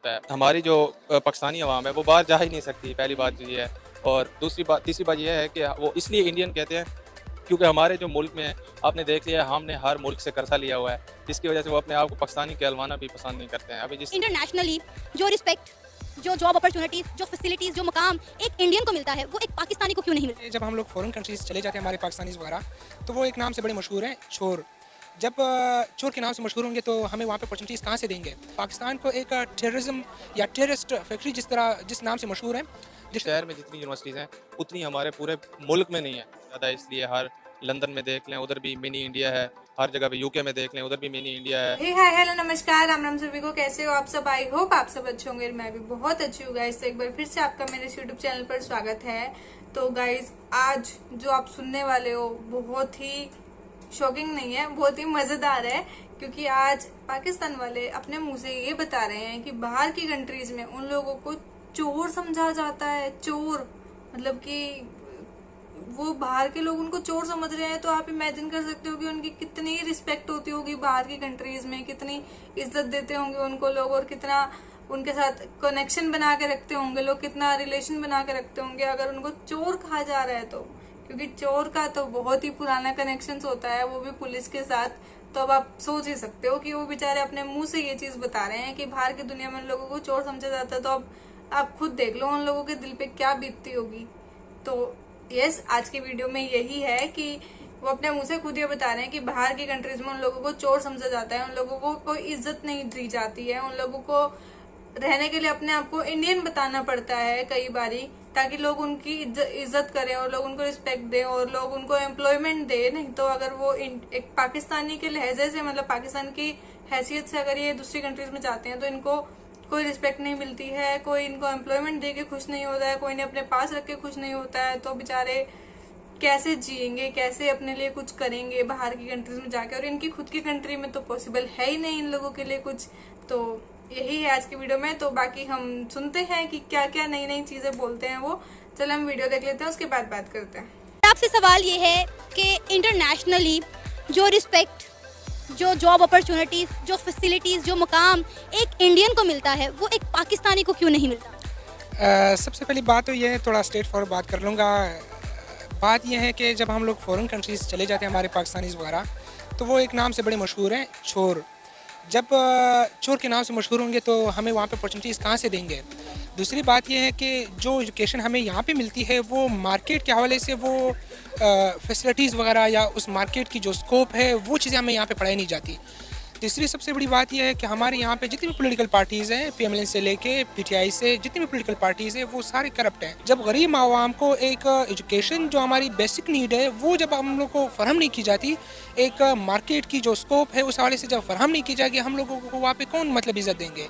होता है। हमारी जो पाकिस्तानी अवाम है वो बाहर जा ही नहीं सकती, पहली बात तो ये है। और तीसरी बात ये है कि वो इसलिए इंडियन कहते हैं क्योंकि हमारे जो मुल्क में है, आपने देख लिया है, हमने हर मुल्क से कर्जा लिया हुआ है, जिसकी वजह से वो अपने आप को पाकिस्तानी कहलवाना भी पसंद नहीं करते हैं। अभी जिस इंटरनेशनली जो रिस्पेक्ट, जो जॉब अपॉर्चुनिटीज, जो फैसिलिटीज, जो मकाम एक इंडियन को मिलता है वो एक पाकिस्तानी को क्यों नहीं मिलता? जब हम लोग फॉरेन कंट्रीज चले जाते हैं हमारे पाकिस्तानी वगैरह, तो वो एक नाम से बड़े मशहूर हैं, चोर। जब चोर के नाम से मशहूर होंगे तो हमें वहाँ पे अपॉर्चुनिटीज़ कहाँ से देंगे? पाकिस्तान को एक टेररिज्म या टेररिस्ट फैक्ट्री जिस नाम से मशहूर है। जिस शहर में जितनी यूनिवर्सिटीज़ हैं उतनी हमारे पूरे मुल्क में नहीं है ज़्यादा, इसलिए हर लंदन में देख लें उधर भी मिनी इंडिया है, हर जगह पे यूके में देख लें उधर भी मिनी इंडिया है। हे हाय हेलो नमस्कार, राम राम सभी को। कैसे हो आप सब? आई होप आप सब अच्छे होंगे। मैं भी बहुत अच्छी हूँ गाइस। तो एक बार फिर से आपका मेरे यूट्यूब चैनल पर स्वागत है। तो गाइस आज जो आप सुनने वाले हो बहुत ही शॉकिंग नहीं है, बहुत ही मजेदार है, क्योंकि आज पाकिस्तान वाले अपने मुंह से ये बता रहे हैं कि बाहर की कंट्रीज में उन लोगों को चोर समझा जाता है। चोर मतलब कि वो बाहर के लोग उनको चोर समझ रहे हैं। तो आप इमेजिन कर सकते हो कि उनकी कितनी रिस्पेक्ट होती होगी बाहर की कंट्रीज में, कितनी इज्जत देते होंगे उनको लोग, और कितना उनके साथ कनेक्शन बना के रखते होंगे लोग, कितना रिलेशन बना के रखते होंगे अगर उनको चोर कहा जा रहा है तो। क्योंकि चोर का तो बहुत ही पुराना कनेक्शन होता है, वो भी पुलिस के साथ। तो अब आप सोच ही सकते हो कि वो बेचारे अपने मुंह से ये चीज बता रहे हैं कि बाहर की दुनिया में उन लोगों को चोर समझा जाता है। तो अब आप खुद देख लो उन लोगों के दिल पे क्या बीतती होगी। तो यस, आज की वीडियो में यही है कि वो अपने मुंह से खुद ये बता रहे हैं कि बाहर की कंट्रीज में उन लोगों को चोर समझा जाता है, उन लोगों को कोई इज्जत नहीं दी जाती है, उन लोगों को रहने के लिए अपने आप को इंडियन बताना पड़ता है कई बारी, ताकि लोग उनकी इज्जत करें और लोग उनको रिस्पेक्ट दें और लोग उनको एम्प्लॉयमेंट दें। नहीं तो अगर वो एक पाकिस्तानी के लहजे से, मतलब पाकिस्तान की हैसियत से अगर ये दूसरी कंट्रीज में जाते हैं तो इनको कोई रिस्पेक्ट नहीं मिलती है, कोई इनको एम्प्लॉयमेंट दे के खुश नहीं होता है, कोई इन्हें अपने पास रख के खुश नहीं होता है। तो बेचारे कैसे जिएंगे, कैसे अपने लिए कुछ करेंगे बाहर की कंट्रीज में जाके? और इनकी खुद की कंट्री में तो पॉसिबल है ही नहीं इन लोगों के लिए कुछ। तो यही है आज की वीडियो में। तो बाकी हम सुनते हैं कि क्या क्या नई नई चीजें बोलते हैं वो। चलो हम वीडियो देख लेते हैं, उसके बाद बात करते हैं। आपसे सवाल ये है कि इंटरनेशनली जो रिस्पेक्ट, जो जॉब अपॉर्चुनिटीज, जो फैसिलिटीज, जो मकाम एक इंडियन को मिलता है वो एक पाकिस्तानी को क्यों नहीं मिलता? सबसे पहली बात तो ये है, थोड़ा स्ट्रेट फॉरवर्ड बात कर लूँगा। बात यह है कि जब हम लोग फॉरेन कंट्रीज चले जाते हैं हमारे पाकिस्तानी वगैरह, तो वो एक नाम से बड़े मशहूर हैं, चोर। जब चोर के नाम से मशहूर होंगे तो हमें वहाँ पे अपॉर्चुनिटीज़ कहाँ से देंगे? दूसरी बात यह है कि जो एजुकेशन हमें यहाँ पे मिलती है वो मार्केट के हवाले से वो फैसिलिटीज़ वगैरह या उस मार्केट की जो स्कोप है वो चीज़ें हमें यहाँ पे पढ़ाई नहीं जाती। तीसरी सबसे बड़ी बात यह है कि हमारे यहाँ पे जितनी भी पॉलिटिकल पार्टीज़ हैं, PMLN से लेके PTI से जितनी भी पॉलिटिकल पार्टीज़ हैं वो सारे करप्ट हैं। जब गरीब आवाम को एक एजुकेशन जो हमारी बेसिक नीड है वो जब हम लोग को फराहम नहीं की जाती, एक मार्केट की जो स्कोप है उस हवाले से जब फराहम नहीं की जाएगी, हम लोगों को वहाँ पे कौन मतलब इज़्ज़त देंगे?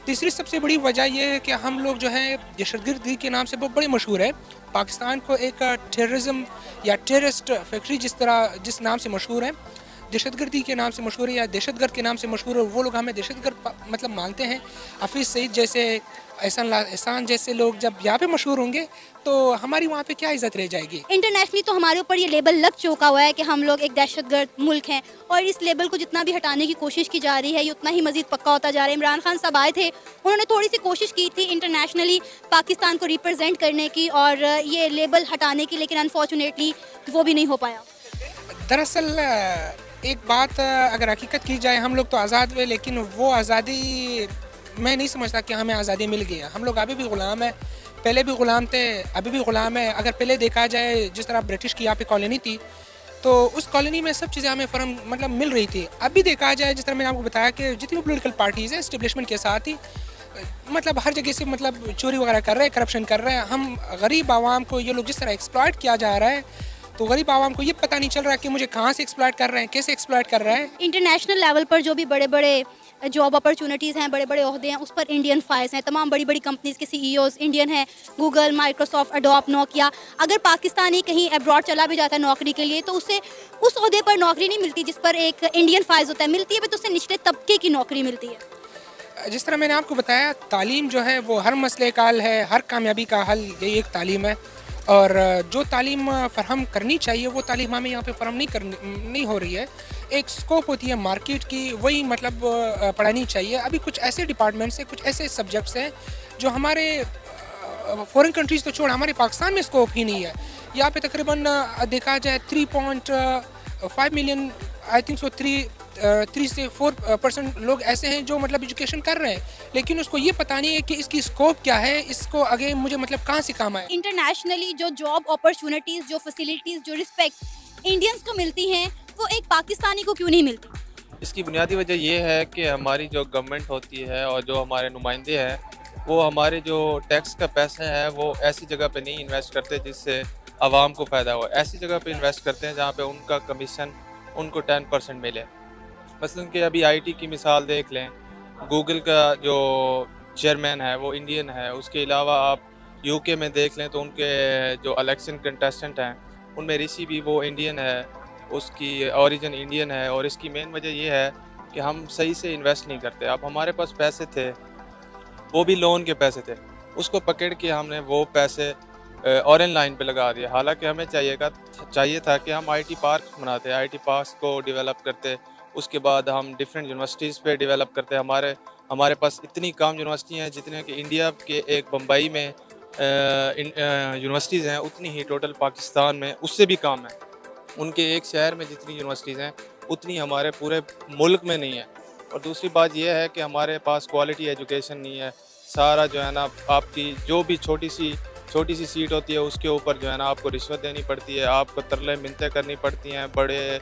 तीसरी सबसे बड़ी वजह यह है कि हम लोग जो है दहशतगर्दी के नाम से बहुत बड़े मशहूर है। पाकिस्तान को एक टेररिज्म या टेररिस्ट फैक्ट्री जिस नाम से मशहूर है, दहशतगर्दी के नाम से मशहूर है या दहशतगर्द के नाम से मशहूर है, वो लोग हमें दहशतगर्द मतलब मानते हैं। हफीज़ सईद जैसे, एहसान जैसे लोग जब यहाँ पे मशहूर होंगे तो हमारी वहाँ पे क्या इज्जत रह जाएगी? इंटरनेशनली तो हमारे ऊपर ये लेबल लग चुका हुआ है कि हम लोग एक दहशतगर्द मुल्क हैं, और इस लेबल को जितना भी हटाने की कोशिश की जा रही है ये उतना ही मजीद पक्का होता जा रहा है। इमरान खान साहब आए थे, उन्होंने थोड़ी सी कोशिश की थी इंटरनेशनली पाकिस्तान को रिप्रेजेंट करने की और ये लेबल हटाने की, लेकिन अनफॉर्चुनेटली वो भी नहीं हो पाया। दरअसल एक बात अगर हकीकत की जाए, हम लोग तो आज़ाद हुए, लेकिन वो आज़ादी मैं नहीं समझता कि हमें आज़ादी मिल गई है। हम लोग अभी भी ग़ुलाम है, पहले भी ग़ुलाम थे, अभी भी ग़ुलाम है। अगर पहले देखा जाए जिस तरह ब्रिटिश की यहाँ पे कॉलोनी थी तो उस कॉलोनी में सब चीज़ें हमें फर्म मतलब मिल रही थी। अभी देखा जाए जिस तरह मैंने आपको बताया कि जितनी भी पोलिटिकल पार्टीज़ हैं इस्टेब्लिशमेंट के साथ ही मतलब हर जगह से मतलब चोरी वगैरह कर रहे हैं, करप्शन कर रहे हैं। हम गरीब आवाम को ये लोग जिस तरह एक्सप्लॉइट किया जा रहा है, तो गरीब आवाम को ये पता नहीं चल रहा है कि मुझे कहाँ से एक्सप्लॉइट कर रहे हैं, कैसे एक्सप्लॉइट कर रहे हैं। इंटरनेशनल लेवल पर जो भी बड़े बड़े जॉब अपॉर्चुनिटीज़ हैं, बड़े बड़े ओहदे हैं, उस पर इंडियन फाइल्स हैं। तमाम बड़ी बड़ी कंपनीज के CEOs इंडियन हैं, गूगल, माइक्रोसॉफ्ट, एडोब, नोकिया। अगर पाकिस्तानी कहीं अब्रॉड चला भी जाता है नौकरी के लिए तो उसे उस ओहदे पर नौकरी नहीं मिलती जिस पर एक इंडियन फाइल्स होता है, मिलती है तो उसे निचले तबके की नौकरी मिलती है। जिस तरह मैंने आपको बताया, तालीम जो है वो हर मसले का हल है, हर कामयाबी का हल यही एक तालीम है। और जो तालीम फ़राहम करनी चाहिए वो तालीम हमें यहाँ पे फ़राहम नहीं हो रही है। एक स्कोप होती है मार्केट की, वही मतलब पढ़ानी चाहिए। अभी कुछ ऐसे डिपार्टमेंट्स हैं, कुछ ऐसे सब्जेक्ट्स हैं जो हमारे फॉरेन कंट्रीज़ तो छोड़, हमारे पाकिस्तान में स्कोप ही नहीं है। यहाँ पे तकरीबन देखा जाए 3.5 मिलियन, आई थिंक सो 3 से 4% लोग ऐसे हैं जो मतलब एजुकेशन कर रहे हैं, लेकिन उसको ये पता नहीं है कि इसकी स्कोप क्या है, इसको आगे मुझे मतलब कहाँ से काम आए। इंटरनेशनली जो जॉब अपॉर्चुनिटीज़, जो फैसिलिटीज़, जो रिस्पेक्ट इंडियंस को मिलती हैं, वो एक पाकिस्तानी को क्यों नहीं मिलती? इसकी बुनियादी वजह ये है कि हमारी जो गवर्नमेंट होती है और जो हमारे नुमाइंदे हैं, वो हमारे जो टैक्स का पैसा है वो ऐसी जगह पे नहीं इन्वेस्ट करते जिससे आवाम को फ़ायदा हो। ऐसी जगह पे इन्वेस्ट करते हैं जहाँ पे उनका कमीशन उनको 10% मिले। मसलन कि अभी आईटी की मिसाल देख लें, गूगल का जो चेयरमैन है वो इंडियन है। उसके अलावा आप यूके में देख लें तो उनके जो इलेक्शन कंटेस्टेंट हैं उनमें ऋषि भी वो इंडियन है, उसकी ओरिजिन इंडियन है। और इसकी मेन वजह ये है कि हम सही से इन्वेस्ट नहीं करते। अब हमारे पास पैसे थे, वो भी लोन के पैसे थे, उसको पकड़ के हमने वो पैसे ऑरेंज लाइन पे लगा दिया। हालांकि हमें चाहिए था कि हम आईटी पार्क बनाते, आईटी पार्क को डेवलप करते, उसके बाद हम डिफरेंट यूनिवर्सिटीज़ पे डेवलप करते। हमारे पास इतनी कम यूनिवर्सिटी हैं जितने कि इंडिया के एक बम्बई में यूनिवर्सिटीज़ हैं, उतनी ही टोटल पाकिस्तान में उससे भी कम है। उनके एक शहर में जितनी यूनिवर्सिटीज़ हैं उतनी हमारे पूरे मुल्क में नहीं है। और दूसरी बात यह है कि हमारे पास क्वालिटी एजुकेशन नहीं है। सारा जो है ना, आपकी जो भी छोटी सी सीट होती है उसके ऊपर जो है ना आपको रिश्वत देनी पड़ती है, आपको तरले मिन्नतें करनी पड़ती हैं बड़े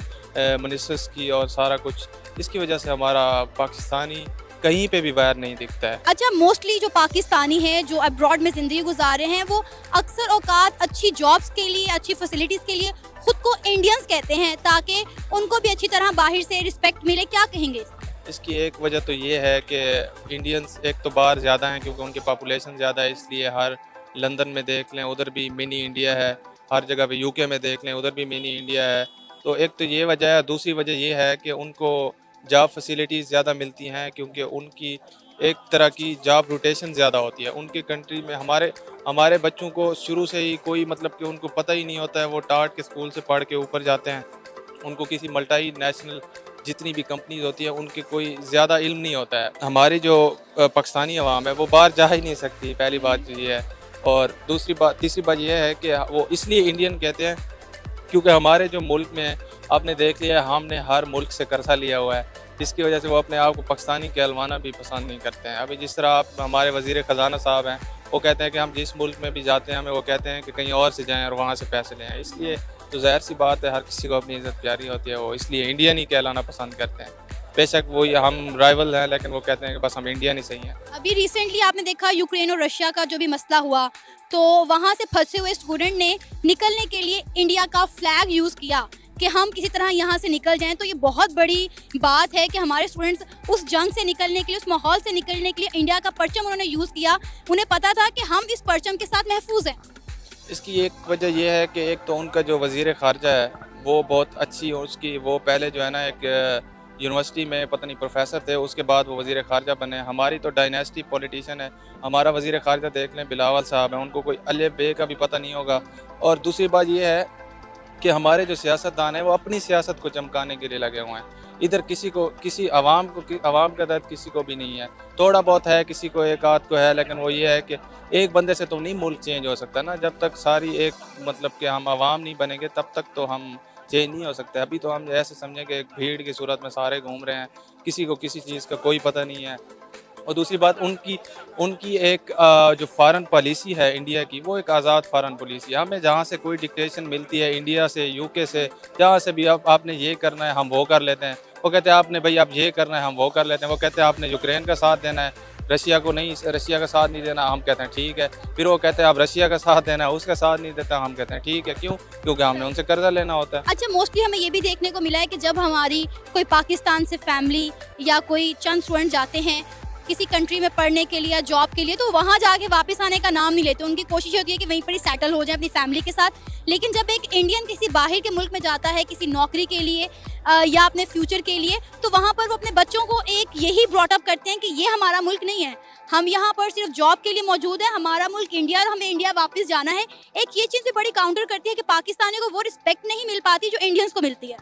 मिनिस्टर्स की और सारा कुछ। इसकी वजह से हमारा पाकिस्तानी कहीं पे भी बाहर नहीं दिखता है। अच्छा, मोस्टली जो पाकिस्तानी हैं जो अब्रॉड में ज़िंदगी गुजार रहे हैं, वो अक्सर औकात अच्छी जॉब्स के लिए, अच्छी फैसिलिटीज़ के लिए खुद को इंडियंस कहते हैं ताकि उनको भी अच्छी तरह बाहर से रिस्पेक्ट मिले। क्या कहेंगे? इसकी एक वजह तो ये है कि इंडियंस एक तो बाहर ज़्यादा हैं क्योंकि उनकी पॉपुलेशन ज़्यादा है, इसलिए हर लंदन में देख लें उधर भी मिनी इंडिया है, हर जगह पे यूके में देख लें उधर भी मिनी इंडिया है। तो एक तो ये वजह है। दूसरी वजह ये है कि उनको जॉब फैसिलिटीज़ ज़्यादा मिलती हैं क्योंकि उनकी एक तरह की जॉब रोटेशन ज़्यादा होती है उनकी कंट्री में। हमारे बच्चों को शुरू से ही कोई मतलब कि उनको पता ही नहीं होता है, वो टाट के स्कूल से पढ़ के ऊपर जाते हैं, उनको किसी मल्टी नेशनल जितनी भी कंपनीज होती है उनके कोई ज़्यादा इल्म नहीं होता है। हमारी जो पाकिस्तानी अवाम है वो बाहर जा ही नहीं सकती, पहली बात तो ये है। और तीसरी बात ये है कि वो इसलिए इंडियन कहते हैं क्योंकि हमारे जो मुल्क में आपने देख लिया हमने हर मुल्क से कर्जा लिया हुआ है, जिसकी वजह से वो अपने आप को पाकिस्तानी कहलवाना भी पसंद नहीं करते हैं। अभी जिस तरह आप हमारे वज़ीर ख़जाना साहब हैं, वो कहते हैं कि हम जिस मुल्क में भी जाते हैं हमें वो कहते हैं कि कहीं और से जाएं और वहाँ से पैसे लें। इसलिए तो ज़ाहिर सी बात है हर किसी को अपनी इज़्ज़त प्यारी होती है, वो इसलिए इंडियन ही कहलाना पसंद करते हैं। बेशक वो हम राइवल हैं लेकिन वो कहते हैं कि बस हम इंडियन ही सही हैं। अभी रिसेंटली आपने देखा यूक्रेन और रशिया का जो भी मसला हुआ, तो वहाँ से फंसे हुए स्टूडेंट ने निकलने के लिए इंडिया का फ्लैग यूज़ किया कि हम किसी तरह यहाँ से निकल जाएं। तो ये बहुत बड़ी बात है कि हमारे स्टूडेंट्स उस जंग से निकलने के लिए, उस माहौल से निकलने के लिए इंडिया का परचम उन्होंने यूज़ किया। उन्हें पता था कि हम इस परचम के साथ महफूज हैं। इसकी एक वजह यह है कि एक तो उनका जो वज़ीर ख़ारजा है वो बहुत अच्छी, उसकी वो पहले जो है ना एक यूनिवर्सिटी में पता नहीं प्रोफेसर थे, उसके बाद वो वज़ीर ख़ारजा बने। हमारी तो डायनेस्टी पॉलिटिशियन है, हमारा वज़ीर ख़ारजा देख लें बिलावल साहब हैं, उनको कोई अले बे का भी पता नहीं होगा। और दूसरी बात ये है कि हमारे जो सियासतदान हैं वो अपनी सियासत को चमकाने के लिए लगे हुए हैं। इधर किसी आवाम का दर्द किसी को भी नहीं है। थोड़ा बहुत है, किसी को एक आध को है, लेकिन वो ये है कि एक बंदे से तो नहीं मुल्क चेंज हो सकता ना। जब तक सारी एक मतलब कि हम आवाम नहीं बनेंगे तब तक तो हम चेंज नहीं हो सकते। अभी तो हम ऐसे समझें कि एक भीड़ की सूरत में सारे घूम रहे हैं, किसी को किसी चीज़ का कोई पता नहीं है। और दूसरी बात उनकी एक जो फ़ॉरेन पॉलिसी है इंडिया की, वो एक आज़ाद फ़ॉरेन पॉलिसी है। हमें जहाँ से कोई डिक्टेशन मिलती है इंडिया से, यूके से, जहाँ से भी आपने ये करना है हम वो कर लेते हैं। वो कहते हैं आपने भाई आप ये करना है हम वो कर लेते हैं। वो कहते हैं आपने यूक्रेन का साथ देना है, रशिया का साथ नहीं देना, हम कहते हैं ठीक है। फिर वो कहते हैं आप रशिया का साथ देना है, उसका साथ नहीं देता, हम कहते हैं ठीक है। क्यों? क्योंकि हमने उनसे कर्जा लेना होता है। अच्छा, मोस्टली हमें ये भी देखने को मिला है कि जब हमारी कोई पाकिस्तान से फैमिली या कोई चंद स्टूडेंट जाते हैं किसी कंट्री में पढ़ने के लिए या जॉब के लिए, तो वहाँ जाके वापस आने का नाम नहीं लेते। उनकी कोशिश होती है कि वहीं पर ही सेटल हो जाए अपनी फैमिली के साथ। लेकिन जब एक इंडियन किसी बाहर के मुल्क में जाता है किसी नौकरी के लिए या अपने फ्यूचर के लिए, तो वहाँ पर वो अपने बच्चों को एक यही ब्रॉटअप करते हैं कि ये हमारा मुल्क नहीं है, हम यहाँ पर सिर्फ जॉब के लिए मौजूद है, हमारा मुल्क इंडिया और हमें इंडिया वापस जाना है। एक ये चीज़ भी बड़ी काउंटर करती है कि पाकिस्तानियों को वो रिस्पेक्ट नहीं मिल पाती जो इंडियंस को मिलती है।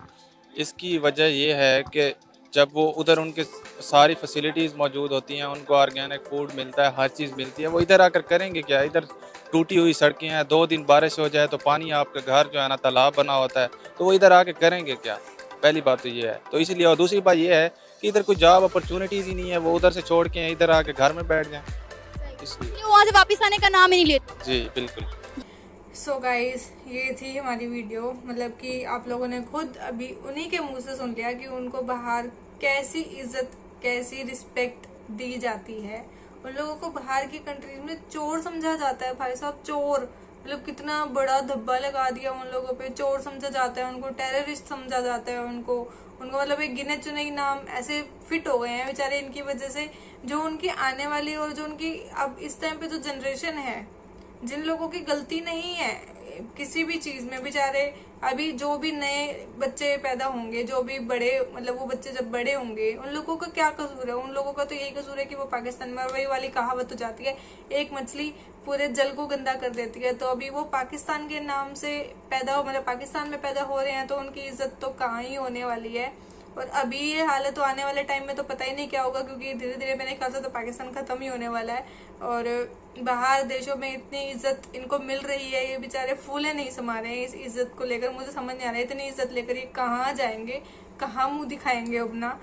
इसकी वजह ये है कि जब वो उधर उनके सारी फैसिलिटीज़ मौजूद होती हैं, उनको ऑर्गेनिक फूड मिलता है, हर चीज़ मिलती है, वो इधर आकर करेंगे क्या? इधर टूटी हुई सड़कें हैं, 2 दिन बारिश हो जाए तो पानी आपके घर जो है ना तालाब बना होता है, तो वो इधर आके करेंगे क्या? पहली बात तो ये है। तो इसलिए, और दूसरी बात ये है कि इधर कोई जॉब अपॉर्चुनिटीज़ ही नहीं है, वो उधर से छोड़ के इधर आके घर में बैठ जाएँ, इसलिए। वहाँ से वापस आने का नाम ही नहीं लेते। जी, बिल्कुल। सो गाइस, ये थी हमारी वीडियो। मतलब कि आप लोगों ने खुद अभी उन्हीं के मुंह से सुन लिया कि उनको बाहर कैसी इज्जत, कैसी रिस्पेक्ट दी जाती है। उन लोगों को बाहर की कंट्रीज में चोर समझा जाता है। भाई साहब, चोर मतलब कितना बड़ा धब्बा लगा दिया उन लोगों पे। चोर समझा जाता है उनको, टेररिस्ट समझा जाता है उनको मतलब एक गिने चुने के नाम ऐसे फिट हो गए हैं बेचारे इनकी वजह से। जो उनकी आने वाली और जो उनकी अब इस टाइम पे जो जनरेशन है, जिन लोगों की गलती नहीं है किसी भी चीज में, बेचारे अभी जो भी नए बच्चे पैदा होंगे, जो भी बड़े मतलब वो बच्चे जब बड़े होंगे, उन लोगों का क्या कसूर है? उन लोगों का तो यही कसूर है कि वो पाकिस्तान में, वही वाली कहावत हो जाती है, एक मछली पूरे जल को गंदा कर देती है। तो अभी वो पाकिस्तान के नाम से पैदा हो, मतलब पाकिस्तान में पैदा हो रहे हैं, तो उनकी इज्जत तो कहाँ ही होने वाली है। और अभी ये हालत तो आने वाले टाइम में तो पता ही नहीं क्या होगा, क्योंकि धीरे धीरे मेरे ख्याल से तो पाकिस्तान खत्म ही होने वाला है। और बाहर देशों में इतनी इज्जत इनको मिल रही है, ये बेचारे फूले नहीं समा रहे हैं इस इज्जत को लेकर। मुझे समझ नहीं आ रहा है इतनी इज्जत लेकर ये कहाँ जाएंगे, कहाँ मुंह दिखाएंगे अपना।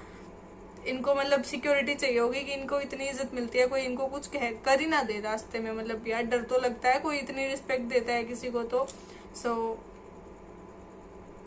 इनको मतलब सिक्योरिटी चाहिए होगी कि इनको इतनी इज्जत मिलती है, कोई इनको कुछ कर ही ना दे रास्ते में। मतलब यार डर तो लगता है, कोई इतनी रिस्पेक्ट देता है किसी को तो सो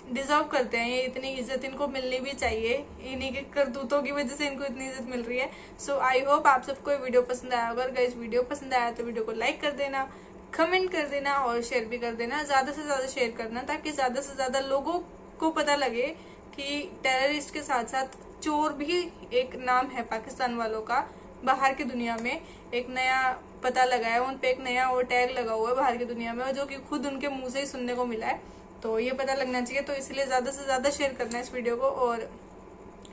डिजर्व करते हैं ये इतनी इज्जत, इनको मिलनी भी चाहिए। इन्हीं के करतूतों की वजह से इनको इतनी इज्जत मिल रही है। सो आई होप आप सबको ये वीडियो पसंद आया होगा। अगर इस वीडियो पसंद आया तो वीडियो को लाइक कर देना, कमेंट कर देना और शेयर भी कर देना। ज्यादा से ज्यादा शेयर करना, ताकि ज्यादा से ज्यादा लोगों को पता लगे कि टेररिस्ट के साथ साथ चोर भी एक नाम है पाकिस्तान वालों का। बाहर की दुनिया में एक नया पता लगा है, उन पे एक नया और टैग लगा हुआ है बाहर की दुनिया में, और जो कि खुद उनके मुंह से ही सुनने को मिला है। तो ये पता लगना चाहिए, तो इसलिए ज्यादा से ज्यादा शेयर करना है इस वीडियो को। और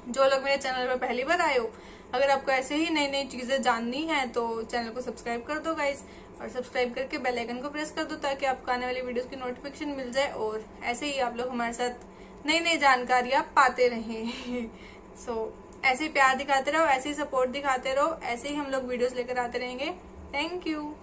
जो लोग मेरे चैनल पर पहली बार आए हो, अगर आपको ऐसे ही नई नई चीजें जाननी है तो चैनल को सब्सक्राइब कर दो गाइस, और सब्सक्राइब करके बेल आइकन को प्रेस कर दो, ताकि आपको आने वाली वीडियोस की नोटिफिकेशन मिल जाए। और ऐसे ही आप लोग हमारे साथ नई नई जानकारियां पाते रहें। सो ऐसे ही प्यार दिखाते रहो, ऐसे ही सपोर्ट दिखाते रहो, ऐसे ही हम लोग वीडियोस लेकर आते रहेंगे। Thank you.